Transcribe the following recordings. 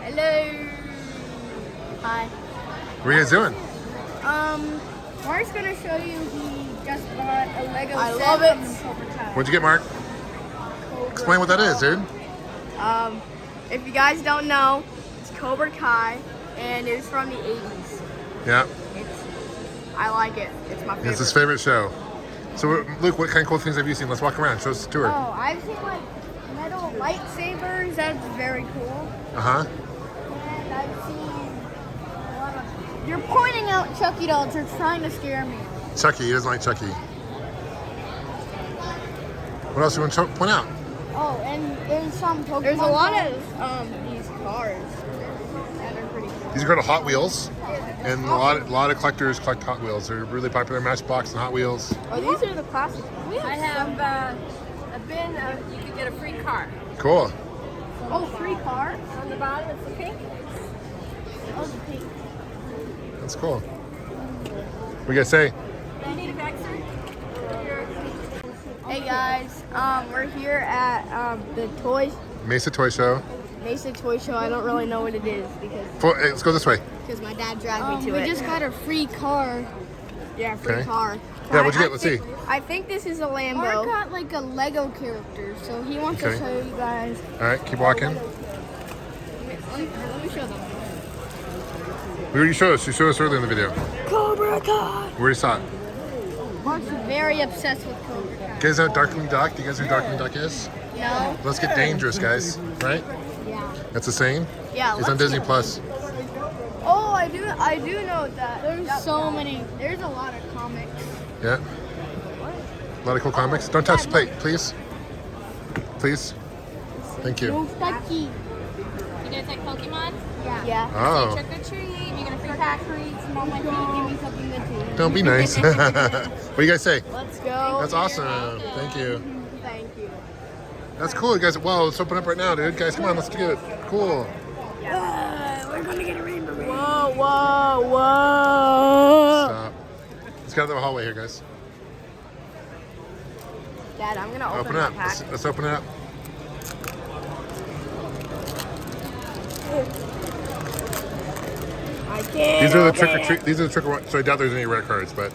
Hello. Hi. What are you guys doing? Mark's gonna show you he just bought a Lego set. I love it. From Cobra Kai. What'd you get, Mark? Explain what that is, dude. If you guys don't know, it's Cobra Kai, and it was from the 80s. Yeah. I like it. It's my favorite. It's his favorite show. So, Luke, what kind of cool things have you seen? Let's walk around. Show us the tour. Oh, I've seen like metal lightsabers. That's very cool. Uh-huh. And I've seen a lot of. You're pointing out Chucky dolls. You're trying to scare me. Chucky. He doesn't like Chucky. What else do you want to point out? Oh, and there's some Pokemon. There's a lot cards. of these cars that are pretty cool. These are called Hot Wheels. And a lot of collectors collect Hot Wheels. They're really popular. Matchbox and Hot Wheels. Oh, these are the classic ones. I have a bin of, you could get a free car. Cool. Oh, free cars. On the bottom, it's the pink. Oh, the pink. That's cool. What do you guys say? Do you need a vexer? Hey guys, we're here at the Mesa Toy Show. Mesa Toy Show. I don't really know what it is Hey, let's go this way. because my dad dragged me to We it. just got a free car. Yeah, free Okay. car. Yeah, what'd you get? I Let's think- see. I think this is a Mark Lambo. got like a Lego character, so he wants Okay. to show you guys. All right, keep walking. Let me show them. We already showed us. You showed us earlier in the video. Cobra Kai. We already saw it. Mark's very obsessed with Cobra Kai. You guys know Darkwing Duck? Do you guys know who Darkwing Duck is? No? Let's get dangerous, guys. Right? Yeah. That's the same. Yeah, It's on let's Disney get- Plus. Oh, I do know that. There's so many. There's a lot of comics. Yeah. A lot of cool comics. Don't touch the plate, please. Please. Thank you. No Stucky. You guys like Pokemon? Yeah. Oh, Trick or treat, you get a free pack. Mom, my feet, give me something to do. don't be nice. What do you guys say? Let's go. That's awesome. Thank you. Thank you. That's cool, you guys. Well, let's open up right now, dude. Guys, come on, let's do it. Cool. We're gonna get a rainbow. Whoa, whoa, whoa. Stop. Let's get out of the hallway here, guys. Dad, I'm gonna Open open it my up. pack. Let's open it up. I can't. These are the open trick or it. treat. These are the trick or so I doubt there's any rare cards, but.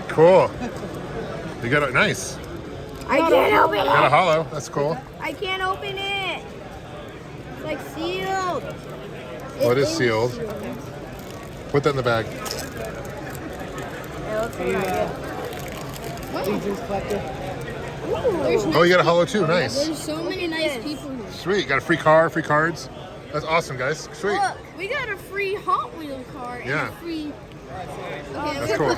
Cool. You got it. Nice. I can't open Got a it. hollow. That's cool. I can't open it. It's like sealed. Well, it is sealed. Put that in the bag. Hey, let's see what I get. Oh, you got a hollow too. Nice. There's so many nice people here. Sweet. Got a free car, free cards. That's awesome, guys. Sweet. Look, we got a free Hot Wheel car and Yeah. a free. That's cool.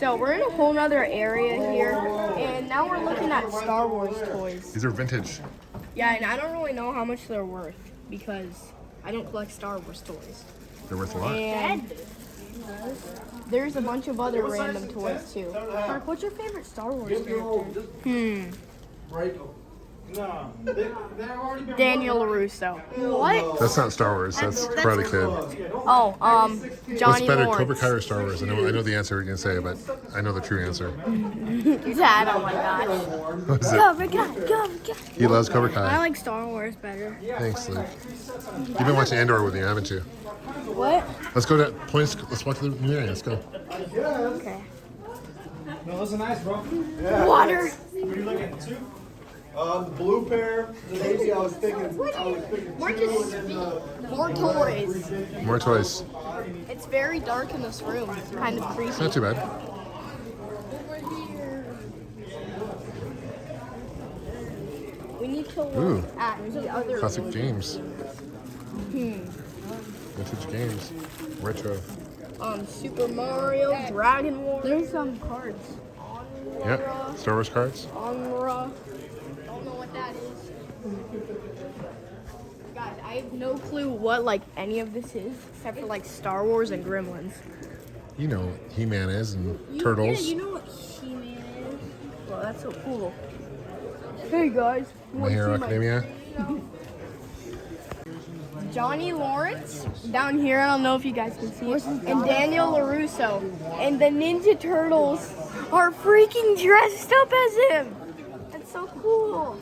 So we're in a whole nother area here, and now we're looking at Star Wars toys. These are vintage. Yeah, and I don't really know how much they're worth because I don't collect Star Wars toys. They're worth a lot. And there's a bunch of other random toys too. Mark, what's your favorite Star Wars character? Daniel LaRusso. What? That's not Star Wars. That's Karate Kid. Oh, What's Johnny better, Lawrence. Cobra Kai or Star Wars? I know the answer you're gonna say, but I know the true answer. Dad, oh my gosh. What is it? Cobra Kai, Cobra Kai. He loves Cobra I Kai. like Star Wars better. Thanks, Luke. You've been watching Andor with me, haven't you? What? Let's go to points. Let's walk to the new area. Let's go. Okay. No, those are nice, bro. Water. What are you looking at? Two? The blue pair, the navy, I was thinking We're two, just and then more toys. More toys. It's very dark in this room. It's kind of It's creepy. not too bad. We need to Ooh. look at the other Classic rooms. games. Vintage games. Retro. Super Mario, Dragon War. There's some cards. Yeah. Star Wars cards. Onra. Don't know what that is. Guys, I have no clue what like any of this is, except for like Star Wars and Gremlins. You know what He-Man is and Turtles. Yeah, you know what He-Man is? Well, that's so cool. Hey guys, you My wanna Hero see my- Academia. Johnny Lawrence down here. I don't know if you guys can see it. And Daniel LaRusso. And the Ninja Turtles are freaking dressed up as him. That's so cool.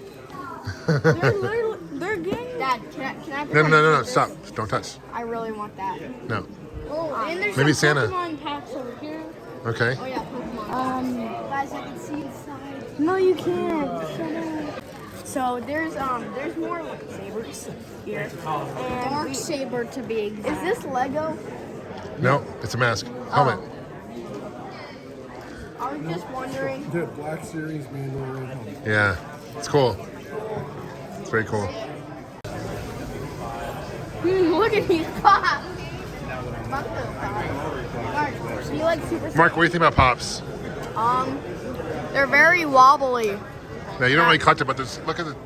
They're getting. Dad, Dad, can I put No, my no, no, no, fingers? stop. Don't touch. I really want that. No. Oh, and there's Maybe some Santa. Pokemon packs over here. Okay. Oh yeah, Pokemon. Guys, I can see inside. No, you can't. Shut up. So there's more like sabers here. And Dark Saber to be is exact. this Lego? No, it's a mask. Helmet. I was just wondering. The Black Series manual red helmet. Yeah. It's cool. It's very cool. Look at these pops. Mark, do you like Super? Mark, what do you think about Pops? They're very wobbly. Now, you don't really cut it, but look at the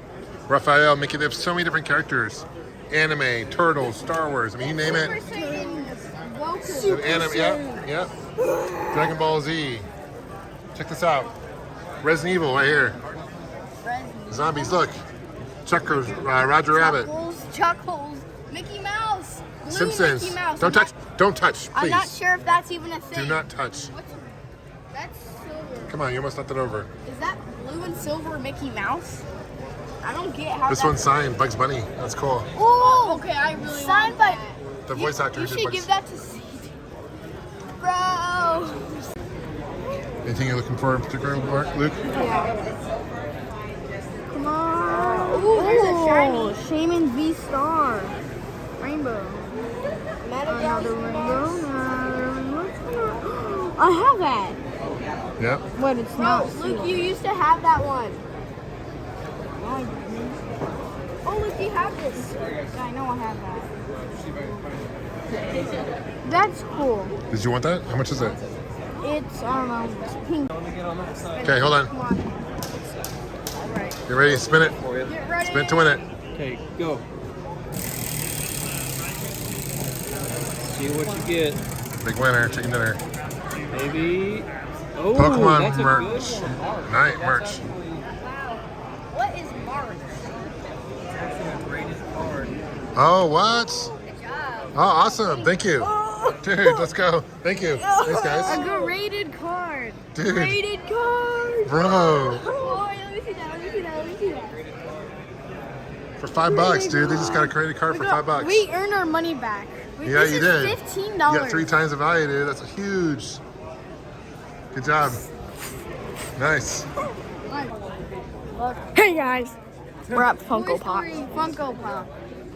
Raphael, Mickey. They have so many different characters. Anime, Turtles, Star Wars. I mean, you name it. Goku. Anime, yeah. Dragon Ball Z. Check this out. Resident Evil right here. Zombies, look. Chuckers, Roger Rabbit. Chuckles, Mickey Mouse, Blue Simpsons. Mickey Mouse. Don't touch. Don't touch, I'm not please. sure if that's even a thing. Do not touch. That's silver. Come on, you almost knocked it over. Is that blue and silver Mickey Mouse? I don't get how. This one's signed, Bugs Bunny. That's cool. Ooh, Okay, I really signed by. The voice actor You who did should Bugs. give that to Steve. Bro. Anything you're looking for in particular, Mark, Luke? Come on. Ooh, there's a shiny. Shaman V Star. Rainbow. Another rainbow. I have that. Yep. But it's not. Luke, you used to have that one. Oh, Luke, you have this. Yeah, I know I have that. That's cool. Did you want that? How much is it? It's, I don't know, it's pink. Okay, hold on. Come on. You ready? Spin it. Get ready. Spin it to win it. Okay, go. See what you get. Big winner, chicken dinner. Maybe. Oh, Pokemon that's a merch. good one. Mark. Night merch. That's actually What is March? the greatest card. Oh, what? Good job. Oh, awesome. Thank you. Dude, let's go. Thank you. Thanks, guys. A graded card. Dude, Graded card. bro. Oh, let me see that. Let me see that. Let me see that. For $5, dude. They just got a credit card for $5. We earned our money back. Yeah, you did. $15. You got 3 times the value, dude. That's huge. Good job. Nice. Hey guys, we're at Funko Pop. Funko Pop.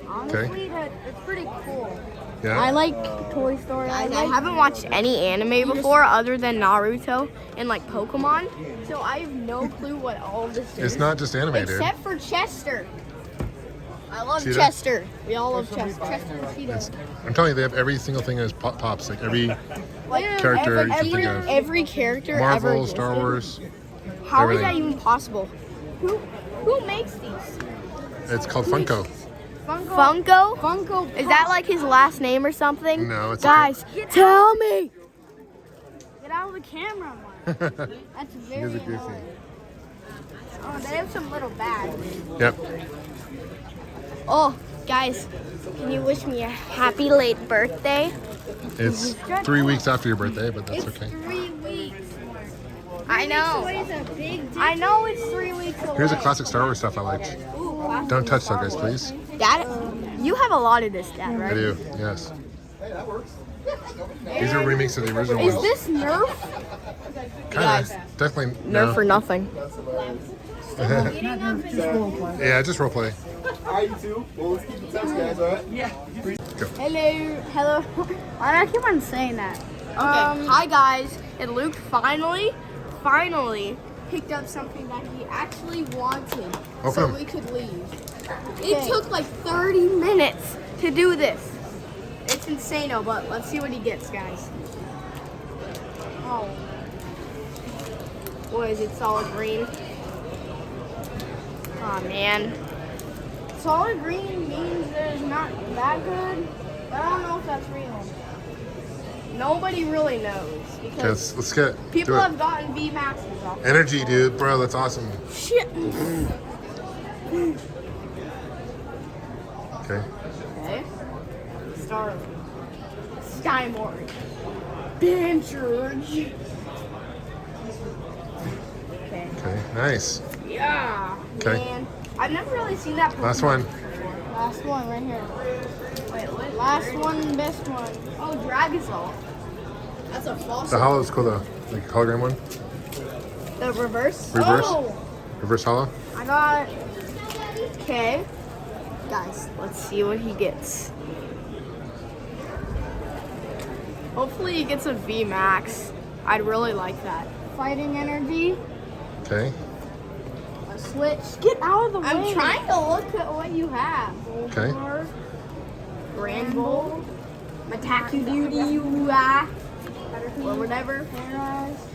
Honestly, it's pretty cool. Yeah. I like Toy Story. I haven't watched any anime before other than Naruto and like Pokemon, so I have no clue what all of this is. It's not just anime, dude. Except for Chester. I love Cheetah? Chester. We all love Chester. Chester and Cheetah. I'm telling you, they have every single thing as pops. Like every Like character you can think of. every character ever Marvel, existed. Star Wars. How is that everything. even possible? Who makes these? It's called Funko. Funko? Funko Is that like his last name or something? No, it's Guys, tell me. Get out of the camera, Mark. That's very Here's a goofy. annoying. Oh, they have some little bags. Yep. Oh, guys, can you wish me a happy late birthday? It's 3 weeks after your birthday, but that's okay. 3 weeks. I know. It's a big I know it's 3 weeks away. Here's the classic Star Wars stuff I liked. Don't touch that, guys, please. Dad, you have a lot of this, Dad, I right? do, yes. These are remakes of the original Is ones. this Nerf? Kind of. Definitely. Nerf or nothing. Yeah, just roleplay. Alright, you two. Well, let's keep in touch, guys, alright? Hello. Why do I keep on saying that? Okay, hi guys, and Luke finally picked up something that he actually wanted Open so 'em. we could leave. It took like 30 minutes to do this. It's insane, but let's see what he gets, guys. Oh. What is it, solid green? Oh man. Solid green means there's not that good, but I don't know if that's real. Nobody really knows because Let's get people do it. have gotten V Maxes off. Energy, dude, bro, that's awesome. Shit. Okay. Okay. Starling. Skymore. Banchurge. Okay. Okay. Nice. Yeah. Okay. Man, I've never really seen that. Last Pokemon one. before. Last one right here. Wait, what? Last one, best one. Oh, Dragazol. That's a false. The hollow is cool though. Like a hologram one. The reverse. Reverse. Oh, Reverse hollow. I got. Okay. Guys, let's see what he gets. Hopefully he gets a V Max. I'd really like that. Fighting energy. Okay. A switch. Get out of the way. I'm trying to look at what you have. Okay. Grand Bowl. Mataku Duty. Or whatever. Paradise.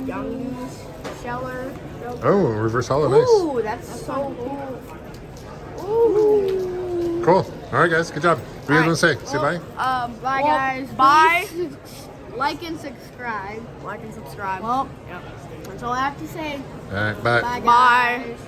Young Goose. Sheller. Oh, reverse hollow, nice. Ooh, that's so cool. Ooh. Cool. All right, guys. Good job. What do you guys want to say? Say bye. Bye, Well, guys. bye. Please like and subscribe. Like and subscribe. Well, Yep. that's all I have to say. All right. Bye. Bye, Bye. guys.